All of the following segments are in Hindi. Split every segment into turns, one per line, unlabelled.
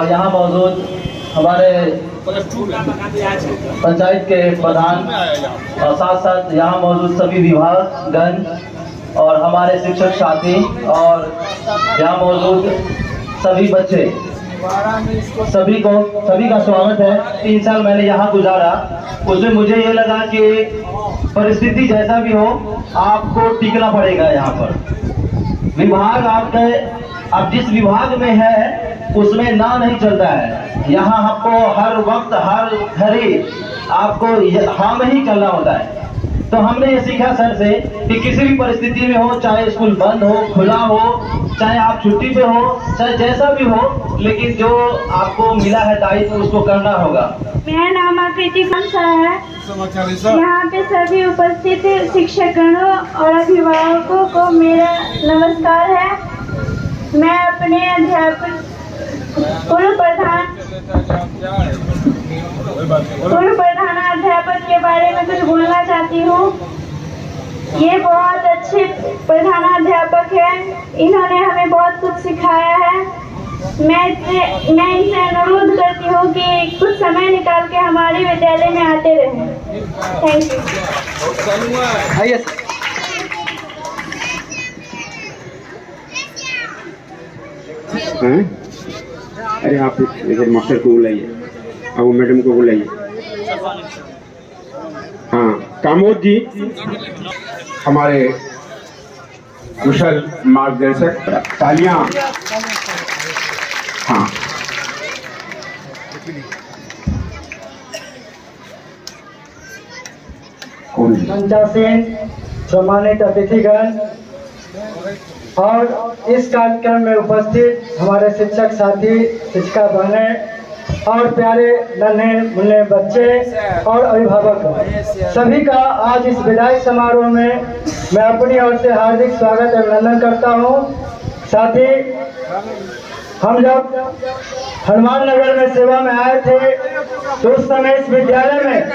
और यहाँ मौजूद हमारे पंचायत के प्रधान और साथ साथ यहाँ मौजूद सभी विभागगण और हमारे शिक्षक साथी और यहाँ मौजूद सभी बच्चे, सभी का स्वागत है। 3 साल मैंने यहाँ गुजारा, उसमें मुझे ये लगा कि परिस्थिति जैसा भी हो आपको टिकना पड़ेगा। यहाँ पर विभाग आप जिस विभाग में है उसमें ना नहीं चलता है। यहाँ आपको हर वक्त हर घड़ी आपको हाँ में ही चलना होता है। तो हमने ये सीखा सर से कि किसी भी परिस्थिति में हो, चाहे स्कूल बंद हो खुला हो, चाहे आप छुट्टी पे हो, चाहे जैसा भी हो, लेकिन जो आपको मिला है दायित्व उसको करना होगा।
मेरा नाम आकृति कंसा है। यहाँ पे सभी उपस्थित शिक्षकगणों और अभिभावकों को मेरा नमस्कार है। मैं अपने अध्यापक पूर्व प्रधानाध्यापक के बारे में कुछ बोलना चाहती हूँ। ये बहुत अच्छे प्रधानाध्यापक हैं, इन्होंने हमें बहुत कुछ सिखाया है। मैं इनसे अनुरोध करती हूँ कि कुछ समय निकाल के हमारे विद्यालय में आते रहें। Thank you.
अरे आप इधर मास्टर को बुलाइए और मैडम को बुलाइए। हाँ, कामोद जी हमारे कुशल मार्गदर्शक, तालियां। हाँ,
मंचासीन सम्मानित अतिथिगण और इस कार्यक्रम में उपस्थित हमारे शिक्षक साथी, शिक्षिका बहनें और प्यारे नन्हे मुन्ने बच्चे और अभिभावक, सभी का आज इस विदाई समारोह में मैं अपनी ओर से हार्दिक स्वागत और अभिनंदन करता हूं। साथ ही हम जब हनुमान नगर में सेवा में आए थे तो उस समय इस विद्यालय में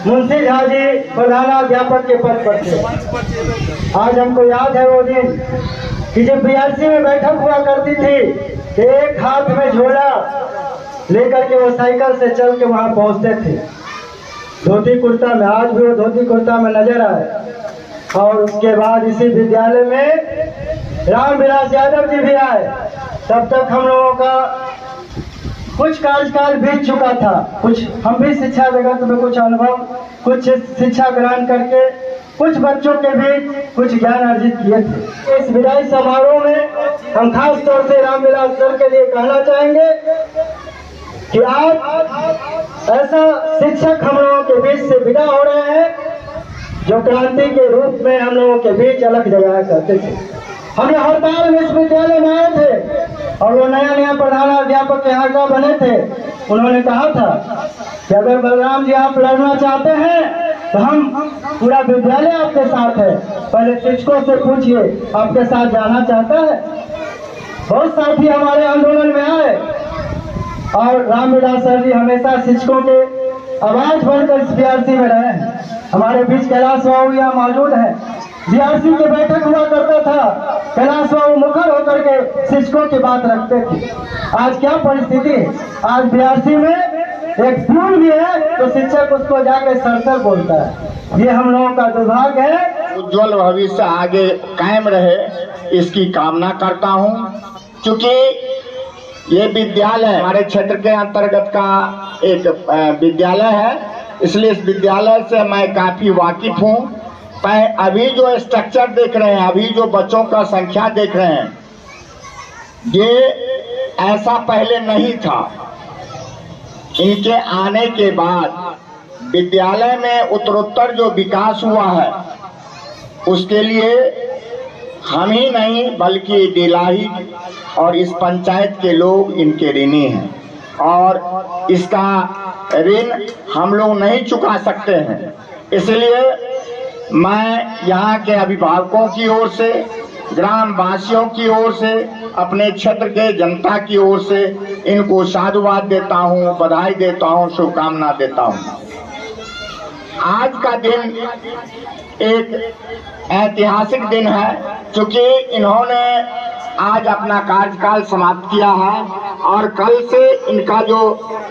मुंशी झा जी प्रधानाध्यापक के पद पर थे। आज हमको याद है वो दिन कि जब बीआरसी में बैठक हुआ करती थी, एक हाथ में झोला लेकर के वो साइकिल से चल के वहां पहुंचते थे, धोती कुर्ता में। आज भी वो धोती कुर्ता में नजर आए। और उसके बाद इसी विद्यालय में रामविलास यादव जी भी आए। तब तक हम लोगों का कुछ कार्यकाल बीत चुका था, कुछ हम भी शिक्षा जगत में कुछ अनुभव, कुछ शिक्षा ग्रहण करके कुछ बच्चों के बीच कुछ ज्ञान अर्जित किए थे। इस विदाई समारोह में हम खास तौर से रामविलास सर के लिए कहना चाहेंगे कि आज ऐसा शिक्षक हम लोगों के बीच से विदा हो रहे हैं जो क्रांति के रूप में हम लोगों के बीच अलग जगाया करते थे। हम हड़ताल विश्वविद्यालय में आए थे और वो नया प्रधानाध्यापक यहाँ का बने थे। उन्होंने कहा था कि अगर बलराम जी आप लड़ना चाहते हैं तो हम पूरा विद्यालय आपके साथ है, पहले शिक्षकों से पूछिए आपके साथ जाना चाहता है। बहुत साथी हमारे आंदोलन में आए और रामविलास सर जी हमेशा शिक्षकों के आवाज बनकर इस बीआरसी में रहे हैं। हमारे बीच कैलाश बाबू यहाँ मौजूद है। बीआरसी की बैठक हुआ करता था, कैलाश बाबू मुखर होकर के शिक्षकों की बात रखते थे। आज क्या परिस्थिति है? आज बीआरसी में एक प्यून भी है तो शिक्षक उसको जाके सर बोलता है। ये हम लोगों का दुर्भाग्य है।
उज्जवल भविष्य आगे कायम रहे इसकी कामना करता हूँ। क्योंकि ये विद्यालय हमारे क्षेत्र के अंतर्गत का एक विद्यालय है, इसलिए इस विद्यालय से मैं काफी वाकिफ हूँ। अभी जो स्ट्रक्चर देख रहे हैं, अभी जो बच्चों का संख्या देख रहे हैं, ये ऐसा पहले नहीं था। इनके आने के बाद विद्यालय में उत्तरोत्तर जो विकास हुआ है उसके लिए हम ही नहीं बल्कि दिलाही और इस पंचायत के लोग इनके ऋणी हैं और इसका ऋण हम लोग नहीं चुका सकते हैं। इसलिए मैं यहाँ के अभिभावकों की ओर से, ग्राम वासियों की ओर से, अपने क्षेत्र के जनता की ओर से इनको साधुवाद देता हूँ, बधाई देता हूँ, शुभकामना देता हूँ। आज का दिन एक ऐतिहासिक दिन है क्योंकि इन्होंने आज अपना कार्यकाल समाप्त किया है और कल से इनका जो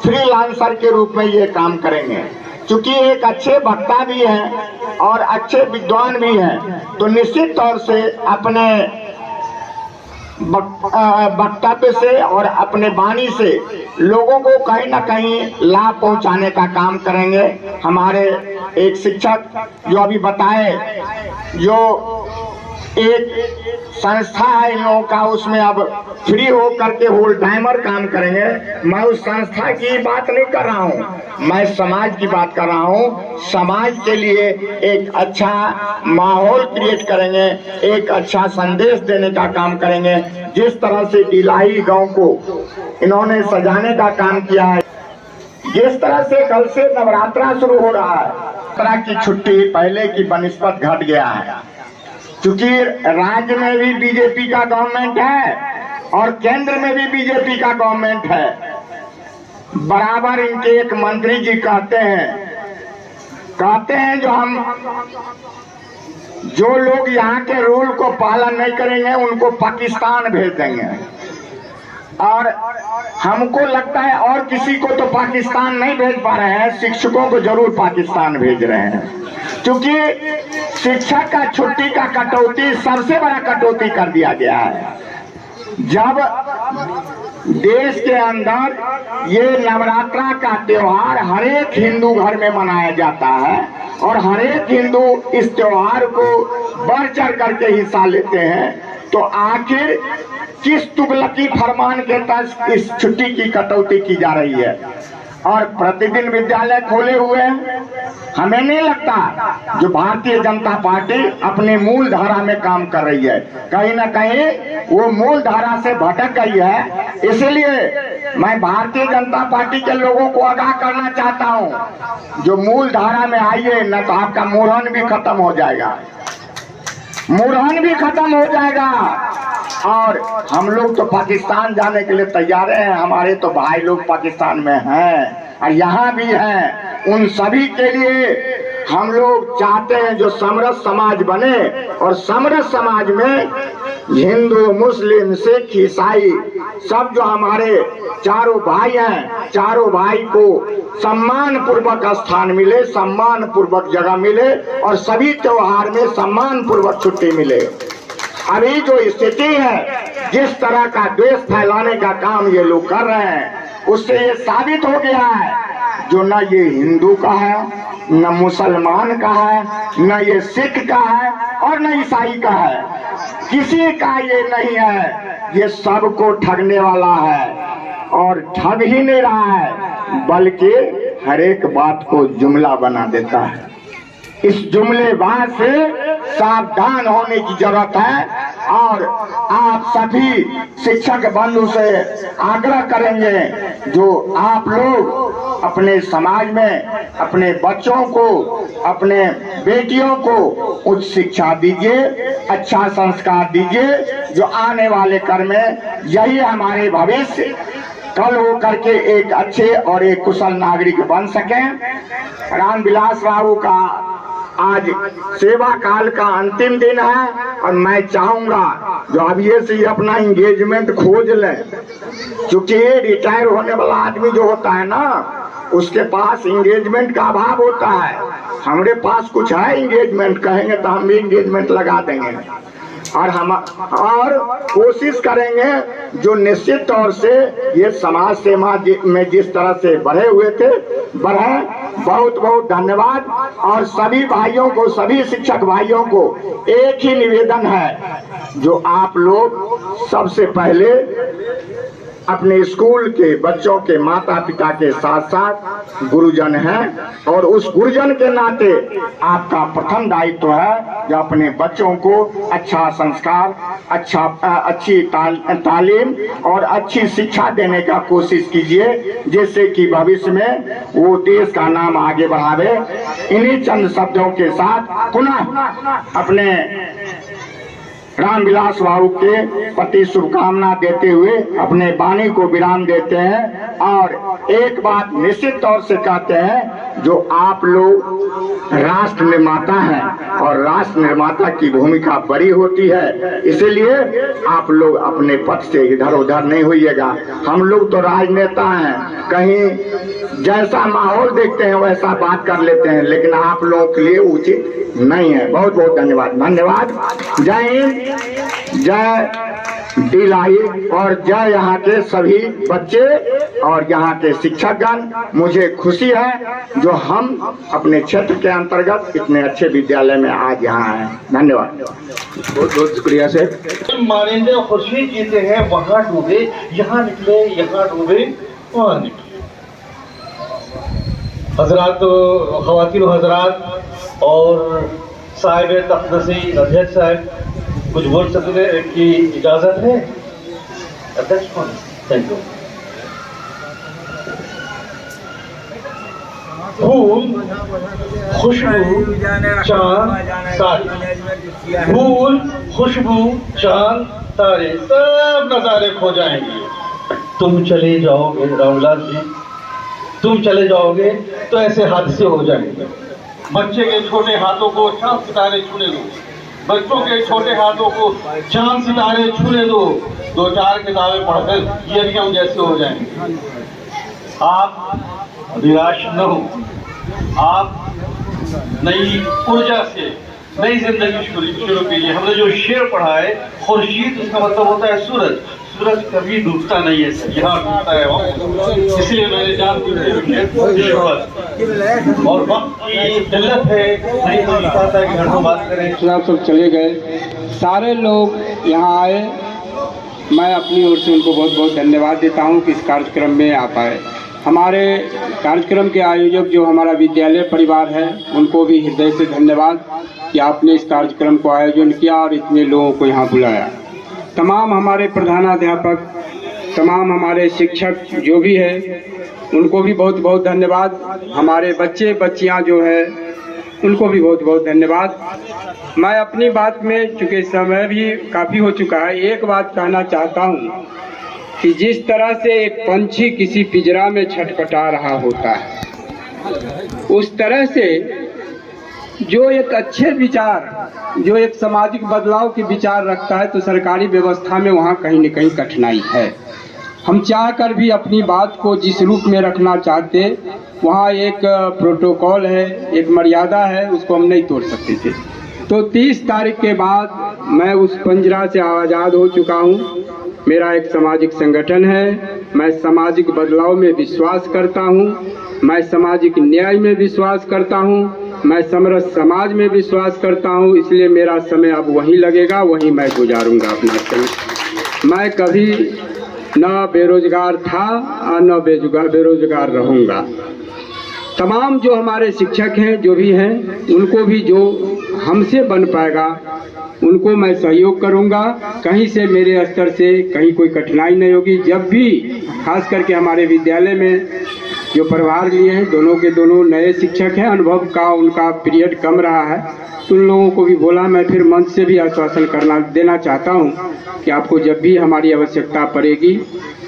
फ्रीलांसर के रूप में ये काम करेंगे। चूंकि एक अच्छे वक्ता भी हैं और अच्छे विद्वान भी हैं, तो निश्चित तौर से अपने वक्तव्य से और अपने वाणी से लोगों को कहीं ना कहीं लाभ पहुंचाने का काम करेंगे। हमारे एक शिक्षक जो अभी बताए, जो एक संस्था है इन लोगों का, उसमें अब फ्री हो करके होल टाइमर काम करेंगे। मैं उस संस्था की बात नहीं कर रहा हूँ, मैं समाज की बात कर रहा हूँ। समाज के लिए एक अच्छा माहौल क्रिएट करेंगे, एक अच्छा संदेश देने का काम करेंगे। जिस तरह से डिलाई गांव को इन्होंने सजाने का काम किया है, जिस तरह से कल से नवरात्रा शुरू हो रहा है, तरह की छुट्टी पहले की बनिस्बत घट गया है। क्योंकि राज्य में भी बीजेपी का गवर्नमेंट है और केंद्र में भी बीजेपी का गवर्नमेंट है। बराबर इनके एक मंत्री जी कहते हैं जो लोग यहाँ के रूल को पालन नहीं करेंगे उनको पाकिस्तान भेज देंगे। और हमको लगता है और किसी को तो पाकिस्तान नहीं भेज पा रहे हैं, शिक्षकों को जरूर पाकिस्तान भेज रहे हैं। क्योंकि शिक्षक का छुट्टी का कटौती सबसे बड़ा कटौती कर दिया गया है। जब देश के अंदर ये नवरात्रा का त्योहार हर एक हिंदू घर में मनाया जाता है और हर एक हिंदू इस त्योहार को बढ़ चढ़ करके हिस्सा लेते हैं, तो आखिर किस तुगलकी फरमान के तहत इस छुट्टी की कटौती की जा रही है। और प्रतिदिन विद्यालय खोले हुए हैं। हमें नहीं लगता जो भारतीय जनता पार्टी अपने मूल धारा में काम कर रही है, कहीं ना कहीं वो मूल धारा से भटक गई है। इसलिए मैं भारतीय जनता पार्टी के लोगों को आगाह करना चाहता हूं, जो मूल धारा में आइए, न तो आपका मुरहन भी खत्म हो जाएगा, मुरहन भी खत्म हो जाएगा। और हम लोग तो पाकिस्तान जाने के लिए तैयार हैं, हमारे तो भाई लोग पाकिस्तान में हैं और यहाँ भी हैं। उन सभी के लिए हम लोग चाहते हैं जो समरस समाज बने, और समरस समाज में हिंदू, मुस्लिम, सिख, ईसाई सब जो हमारे चारों भाई हैं, चारों भाई को सम्मान पूर्वक स्थान मिले, सम्मान पूर्वक जगह मिले और सभी त्योहार में सम्मान पूर्वक छुट्टी मिले। अभी जो स्थिति है, जिस तरह का द्वेष फैलाने का काम ये लोग कर रहे हैं, उससे ये साबित हो गया है जो न ये हिंदू का है, न मुसलमान का है, न ये सिख का है और न ईसाई का है, किसी का ये नहीं है। ये सबको ठगने वाला है और ठग ही नहीं रहा है, बल्कि हर एक बात को जुमला बना देता है। इस जुमलेबाज से सावधान होने की जरूरत है और आप सभी शिक्षक बंधु से आग्रह करेंगे, जो आप लोग अपने समाज में अपने बच्चों को, अपने बेटियों को उच्च शिक्षा दीजिए, अच्छा संस्कार दीजिए, जो आने वाले कल में यही हमारे भविष्य कल हो करके एक अच्छे और एक कुशल नागरिक बन सकें। रामविलास बाबू का आज सेवा काल का अंतिम दिन है और मैं चाहूंगा जो अभी से अपना इंगेजमेंट खोज लें, क्योंकि रिटायर होने वाला आदमी जो होता है ना, उसके पास इंगेजमेंट का अभाव होता है। हमारे पास कुछ है इंगेजमेंट, कहेंगे तो हम भी इंगेजमेंट लगा देंगे और कोशिश करेंगे जो निश्चित तौर से ये समाज सेवा में जिस तरह से बढ़े हुए थे बढ़े। बहुत बहुत धन्यवाद। और सभी भाइयों को, सभी शिक्षक भाइयों को एक ही निवेदन है, जो आप लोग सबसे पहले अपने स्कूल के बच्चों के माता पिता के साथ साथ गुरुजन हैं, और उस गुरुजन के नाते आपका प्रथम दायित्व है जो अपने बच्चों को अच्छा संस्कार, अच्छी तालीम और अच्छी शिक्षा देने का कोशिश कीजिए, जिससे कि भविष्य में वो देश का नाम आगे बढ़ावे। इन्हीं चंद शब्दों के साथ पुनः अपने रामविलास बाबू के प्रति शुभकामना देते हुए अपने वाणी को विराम देते हैं और एक बात निश्चित तौर से कहते हैं, जो आप लोग राष्ट्र निर्माता हैं और राष्ट्र निर्माता की भूमिका बड़ी होती है, इसीलिए आप लोग अपने पद से इधर उधर नहीं होइएगा। हम लोग तो राजनेता हैं, कहीं जैसा माहौल देखते हैं वैसा बात कर लेते हैं, लेकिन आप लोगों के लिए उचित नहीं है। बहुत बहुत धन्यवाद। धन्यवाद। जय हिंद, जय दिलाई और जय यहाँ के सभी बच्चे और यहाँ के शिक्षकगण। मुझे खुशी है जो हम अपने क्षेत्र के अंतर्गत इतने अच्छे विद्यालय में आज यहाँ हैं। धन्यवाद।
बहुत बहुत शुक्रिया सर।
मारिंदे खुशी जीते हैं, वहाँ डूबे, यहाँ निकले, यहाँ डूबे, वहाँ निकले। हजरात, ख़वातीन हजरात और साहिब तख्तसी अध्यक्ष साहब, कुछ बोल सकते की इजाजत है? अध्यक्ष कौन? Thank you. फूल, खुशबू, चांद, तारे, फूल, खुशबू, चांद, तारे, सब नजारे खो जाएंगे। तुम चले जाओगे रामविलास जी, तुम चले जाओगे तो ऐसे हादसे हो जाएंगे। बच्चे के छोटे हाथों को चांद सितारे छूने दो, बच्चों के छोटे हाथों को चांद सितारे छूने दो, 2-4 किताबें पढ़कर ये भी हम जैसे हो जाएंगे। आप निराश न हो, आप नई ऊर्जा से नई जिंदगी शुरू कीजिए। हमने जो शेर पढ़ा है, खुर्शीद उसका मतलब होता है सूरज। सूरज कभी डूबता नहीं है सर, यहाँ डूबता है वक्त। इसलिए मैंने जान और वक्त की किल्लत है, नहीं तो चाहता है कि घर में बात करें।
आप सब चले गए, सारे लोग यहाँ आए, मैं अपनी ओर से उनको बहुत बहुत धन्यवाद देता हूँ कि इस कार्यक्रम में आ पाए। हमारे कार्यक्रम के आयोजक जो हमारा विद्यालय परिवार है, उनको भी हृदय से धन्यवाद कि आपने इस कार्यक्रम को आयोजन किया और इतने लोगों को यहाँ बुलाया। तमाम हमारे प्रधानाध्यापक, तमाम हमारे शिक्षक जो भी है, उनको भी बहुत बहुत धन्यवाद। हमारे बच्चे बच्चियाँ जो है, उनको भी बहुत बहुत धन्यवाद। मैं अपनी बात में, चूँकि समय भी काफ़ी हो चुका है, एक बात कहना चाहता हूँ कि जिस तरह से एक पंछी किसी पिंजरा में छटपटा रहा होता है, उस तरह से जो एक अच्छे विचार, जो एक सामाजिक बदलाव के विचार रखता है, तो सरकारी व्यवस्था में वहाँ कहीं न कहीं कठिनाई है। हम चाहकर भी अपनी बात को जिस रूप में रखना चाहते, वहाँ एक प्रोटोकॉल है, एक मर्यादा है, उसको हम नहीं तोड़ सकते थे। तो 30 तारीख के बाद मैं उस पिंजरा से आज़ाद हो चुका हूँ। मेरा एक सामाजिक संगठन है, मैं सामाजिक बदलाव में विश्वास करता हूँ, मैं सामाजिक न्याय में विश्वास करता हूँ, मैं समरस समाज में विश्वास करता हूँ। इसलिए मेरा समय अब वहीं लगेगा, वहीं मैं गुजारूंगा अपना समय। मैं कभी न बेरोजगार था और न बेरोजगार रहूँगा। तमाम जो हमारे शिक्षक हैं, जो भी हैं, उनको भी जो हमसे बन पाएगा उनको मैं सहयोग करूंगा। कहीं से मेरे स्तर से कहीं कोई कठिनाई नहीं होगी। जब भी खास करके हमारे विद्यालय में जो प्रभार लिए हैं, दोनों के दोनों नए शिक्षक हैं, अनुभव का उनका पीरियड कम रहा है, तो उन लोगों को भी बोला। मैं फिर मंच से भी आश्वासन देना चाहता हूं कि आपको जब भी हमारी आवश्यकता पड़ेगी,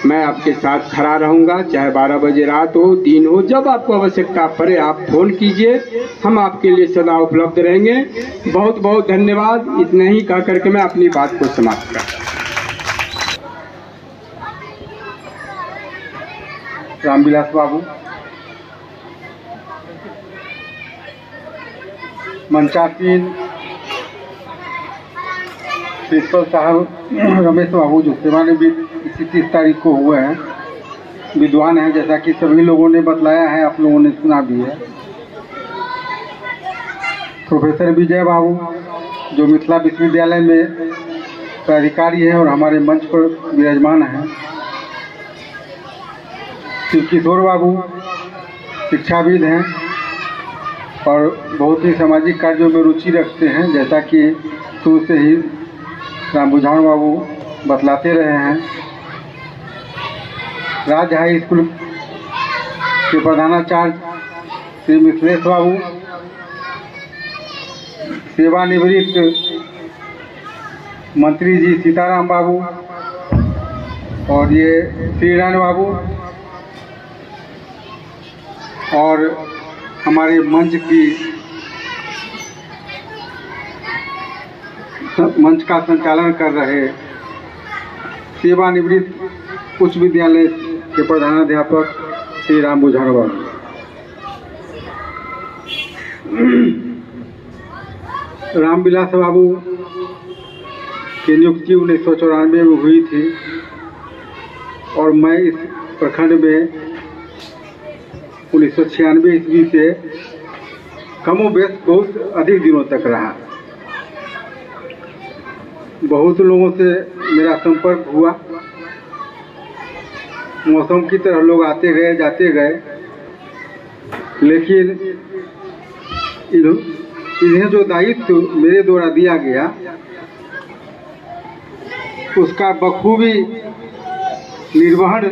मैं आपके साथ खड़ा रहूंगा। चाहे 12 बजे रात हो, दिन हो, जब आपको आवश्यकता पड़े आप फ़ोन कीजिए, हम आपके लिए सदा उपलब्ध रहेंगे। बहुत बहुत धन्यवाद। इतना ही कह करके मैं अपनी बात को समाप्त करता हूँ।
रामविलास बाबू, मंचासीन प्रिंसिपल साहब रमेश बाबू, जो सेवानिवृत्त इसी 30 तारीख को हुए हैं, विद्वान हैं, जैसा कि सभी लोगों ने बतलाया है, आप लोगों ने सुना भी है। प्रोफेसर विजय बाबू, जो मिथिला विश्वविद्यालय में प्राधिकारी हैं और हमारे मंच पर विराजमान हैं। शिव किशोर बाबू शिक्षाविद हैं और बहुत ही सामाजिक कार्यों में रुचि रखते हैं, जैसा कि शुरू से ही राम बुझान बाबू बतलाते रहे हैं। राज्य हाई स्कूल के प्रधानाचार्य श्री मिथिलेश बाबू, सेवानिवृत्त मंत्री जी सीताराम बाबू और ये श्रीनारायण बाबू और हमारे मंच का संचालन कर रहे सेवानिवृत्त उच्च विद्यालय के प्रधानाध्यापक श्री राम बुझाण बाबू, रामविलास बाबू की नियुक्ति 1994 में हुई थी और मैं इस प्रखंड में 1996 ईस्वी से कमोबेश बहुत अधिक दिनों तक रहा। बहुत लोगों से मेरा संपर्क हुआ, मौसम की तरह लोग आते गए जाते गए, लेकिन इन्हें जो दायित्व मेरे द्वारा दिया गया उसका बखूबी निर्वहन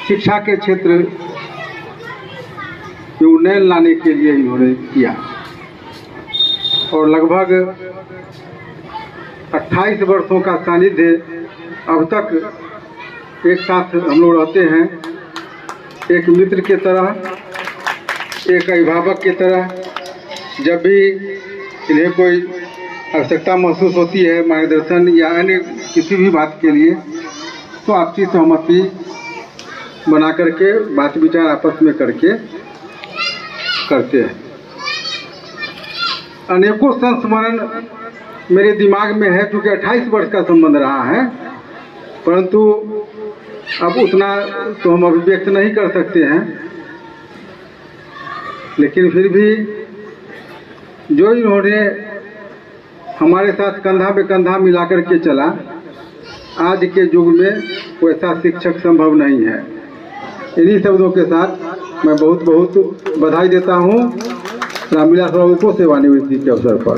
शिक्षा के क्षेत्र में उन्नयन लाने के लिए इन्होंने किया और लगभग 28 वर्षों का सानिध्य अब तक एक साथ हम लोग रहते हैं, एक मित्र के तरह, एक अभिभावक की तरह। जब भी इन्हें कोई आवश्यकता महसूस होती है मार्गदर्शन या अन्य किसी भी बात के लिए, तो आपसी सहमति बना करके बात विचार आपस में करके करते हैं। अनेकों संस्मरण मेरे दिमाग में है, क्योंकि 28 वर्ष का संबंध रहा है, परंतु अब उतना तो हम अभिव्यक्त नहीं कर सकते हैं। लेकिन फिर भी जो इन्होंने हमारे साथ कंधा पे कंधा मिलाकर के चला, आज के युग में वैसा शिक्षक संभव नहीं है। इन्हीं शब्दों के साथ मैं बहुत बहुत बधाई देता हूँ रामविलास बाबू को सेवानिवृत्ति के अवसर पर।